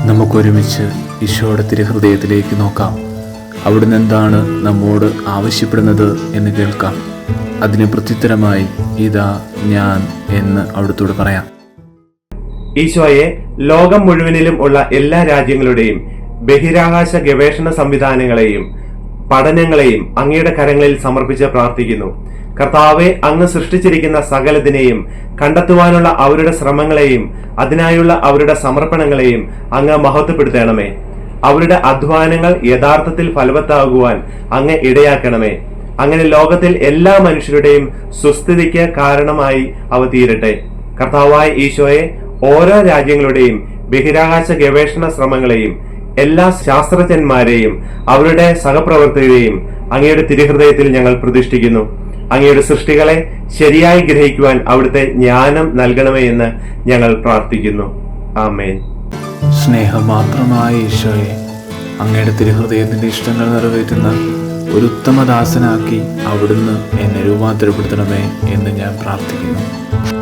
നമുക്കൊരുമിച്ച് ഈശോയുടെ തിരുഹൃദയത്തിലേക്ക് നോക്കാം. അവിടുന്ന് എന്താണ് നമ്മോട് ആവശ്യപ്പെടുന്നത് എന്ന് കേൾക്കാം. അതിന് പ്രത്യുത്തരമായി ഇതാ ഞാൻ എന്ന് അവിടുത്തോട് പറയാം. ഈശോയെ, ലോകം മുഴുവനിലും ഉള്ള എല്ലാ രാജ്യങ്ങളുടെയും ബഹിരാകാശ ഗവേഷണ സംവിധാനങ്ങളെയും പഠനങ്ങളെയും അങ്ങയുടെ കരങ്ങളിൽ സമർപ്പിച്ച് പ്രാർത്ഥിക്കുന്നു. കർത്താവെ, അങ്ങ് സൃഷ്ടിച്ചിരിക്കുന്ന സകലതിനെയും കണ്ടെത്തുവാനുള്ള അവരുടെ ശ്രമങ്ങളെയും അതിനായുള്ള അവരുടെ സമർപ്പണങ്ങളെയും അങ്ങ് മഹത്വപ്പെടുത്തണമേ. അവരുടെ അധ്വാനങ്ങൾ യഥാർത്ഥത്തിൽ ഫലവത്താകുവാൻ അങ്ങ് ഇടയാക്കണമേ. അങ്ങനെ ലോകത്തിൽ എല്ലാ മനുഷ്യരുടെയും സുസ്ഥിതിക്ക് കാരണമായി അവ തീരട്ടെ. കർത്താവായ ഈശോയെ, ഓരോ രാജ്യങ്ങളുടെയും ബഹിരാകാശ ഗവേഷണ ശ്രമങ്ങളെയും എല്ലാ ശാസ്ത്രജ്ഞന്മാരെയും അവരുടെ സഹപ്രവർത്തകരെയും അങ്ങയുടെ തിരുഹൃദയത്തിൽ ഞങ്ങൾ പ്രതിഷ്ഠിക്കുന്നു. അങ്ങയുടെ സൃഷ്ടികളെ ശരിയായി ഗ്രഹിക്കുവാൻ അവിടുത്തെ ജ്ഞാനം നൽകണമേ എന്ന് ഞങ്ങൾ പ്രാർത്ഥിക്കുന്നു. ആമേൻ. സ്നേഹം മാത്രമായ ഈശോയെ, അങ്ങയുടെ തിരുഹൃദയത്തിന്റെ ഇഷ്ടങ്ങൾ നിറവേറ്റുന്ന ഒരു ഉത്തമദാസനാക്കി അവിടുന്ന് എന്നെ രൂപാന്തരപ്പെടുത്തണമേ എന്ന് ഞാൻ പ്രാർത്ഥിക്കുന്നു.